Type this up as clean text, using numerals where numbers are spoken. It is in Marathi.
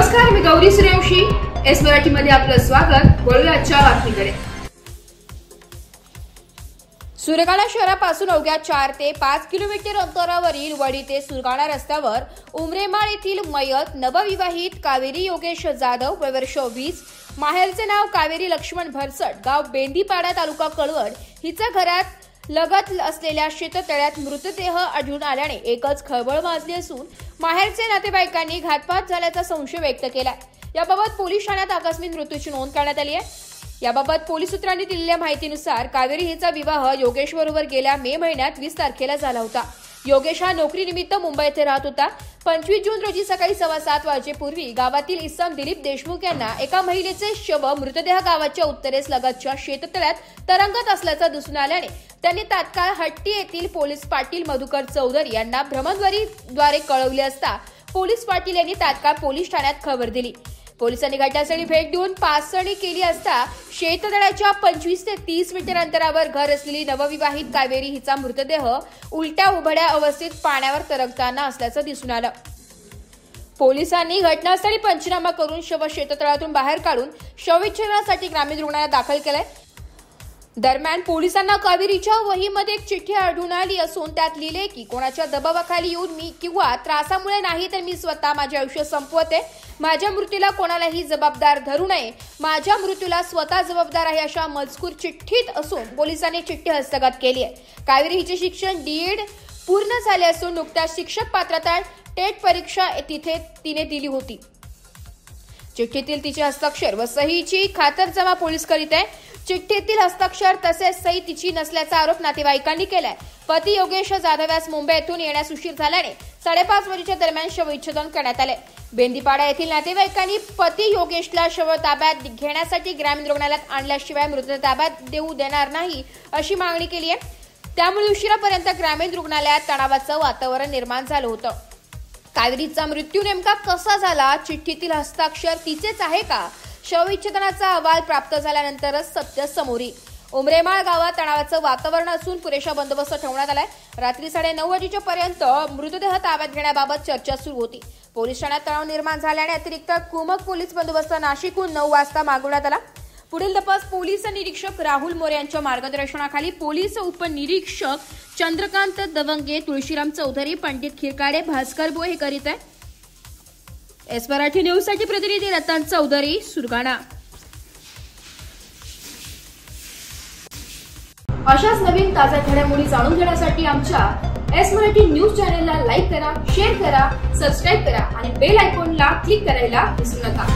नमस्कार, मी गौरी सूर्यवंशी. एस मराठी मध्ये आपलं स्वागत. वळूया आजच्या बातमीकडे. सुरगाणा शहरापासून अवघ्या 4 ते 5 किलोमीटर अंतरावरील वडी ते सुरगाणा रस्त्यावर उमरेमाळ येथील मयत नवविवाहित कावेरी योगेश जाधव, वय वर्ष 20, माहेरचे नाव कावेरी लक्ष्मण भरसट, गाव बेंदीपाडा, तालुका कळवण, हिच्या घरात लगत असलेल्या शेततळ्यात मृतदेह आढळून आल्याने एकच खळबळ माजली असून माहेरचे नातेवाईकांनी घातपात झाल्याचा संशय व्यक्त केला. याबाबत पोलीस ठाण्यात आकस्मिक मृत्यूची नोंद करण्यात आली आहे. याबाबत पोलीस सूत्रांनी दिलेल्या माहितीनुसार कावेरी हिचा विवाह योगेश बरोबर गेल्या मे महिन्यात 20 तारखेला झाला होता. योगेश हा नोकरीनिमित्त मुंबई येथे राहत होता. 25 जून रोजी सकाळी 7:15 वाजेपूर्वी गावातील इसम दिलीप देशमुख यांना एका महिलेचे शव मृतदेह गावाच्या उत्तरेस लगतच्या शेततळ्यात तरंगत असल्याचं दिसून आल्याने त्यांनी तात्काळ हट्टी येथील पोलीस पाटील मधुकर चौधरी यांना भ्रमणध्वनीद्वारे कळवले असता पोलीस पाटील यांनी तात्काळ पोलीस ठाण्यात खबर दिली. पोलिसांनी घटनास्थळी भेट देऊन पाहणी केली असता शेततळ्याच्या 25 ते 30 मीटर अंतरावर घर असलेली नवविवाहित कावेरी हिचा मृतदेह उलट्या उभड्या अवस्थेत पाण्यावर तरंगताना असल्याचं दिसून आलं. पोलिसांनी घटनास्थळी पंचनामा करून शव शेततळ्यातून बाहेर काढून शवविच्छेदनासाठी ग्रामीण रुग्णालयात दाखल केलंय. दरम्यान पोलिसांना कावेरीच्या वहीमध्ये एक चिठ्ठी आढळून आली असून त्यात लिहिले की कोणाच्या दबावाखाली येऊन मी किंवा त्रासामुळे नाही तर मी स्वतः माझे आयुष्य संपवते. माझ्या मृत्यूला कोणालाही जबाबदार धरू नये. माझ्या मृत्यूला स्वतः जबाबदार आहे अशा मजकूर चिठ्ठीत असून पोलिसांनी चिठ्ठी हस्तगत केली आहे. कावेरी हिचे शिक्षण D.Ed पूर्ण झाले असून नुकत्याच शिक्षक पात्रता टेट परीक्षा तिने दिली होती. चिठ्ठीतील तिचे हस्ताक्षर व सहीची खातरजमा पोलीस करीत आहे. चिठ्ठीतील हस्ताक्षर तसेच सही तिची नसल्याचा आरोप नातेवाईकांनी केलाय. पती योगेश जाधव यास मुंबई येथून येण्यास उशीर झाल्याने 5:30 वाजेच्या दरम्यान शवविच्छेदन करण्यात आले. बेंदीपाडा येथील नातेवाईकांनी पती योगेशला शव ताब्यात घेण्यासाठी ग्रामीण रुग्णालयात आणल्याशिवाय मृतदेह ताब्यात देऊ देणार नाही अशी मागणी केली आहे. त्यामुळे उशिरापर्यंत ग्रामीण रुग्णालयात तणावाचं वातावरण निर्माण झालं होतं. कावेरीचा मृत्यू नेमका कसा झाला, चिठ्ठीतील हस्ताक्षर तिचेच आहे का, शवविच्छेदनाचा अहवाल प्राप्त झाल्यानंतरच सत्य समोर येईल. उमरेमाळ गावात तणावाचं वातावरण असून पुरेसा बंदोबस्त ठेवण्यात आलाय. रात्री 9:30 वाजेच्या पर्यंत मृतदेह ताब्यात घेण्याबाबत चर्चा सुरू होती. पोलीस ठाण्यात तणाव निर्माण झाल्याने अतिरिक्त कुमक पोलीस बंदोबस्त नाशिकहून 9 वाजता मागवण्यात आला. पुढील तपास पोलीस निरीक्षक राहुल मोरे यांच्या मार्गदर्शनाखाली पोलीस उपनिरीक्षक चंद्रकांत दवंगे, तुळशीराम चौधरी, पंडित खिरकाडे, भास्कर बोय हे करीत आहे. एस मराठी न्यूज साठी प्रतिनिधी रतन चौधरी, सुरगाणा. अशाच नवीन ताज्या घडामोडी जाणून घेण्यासाठी आमच्या एस मराठी न्यूज चॅनलला लाईक करा, शेअर करा, सबस्क्राईब करा आणि बेल आयकॉनला क्लिक करायला विसरू नका.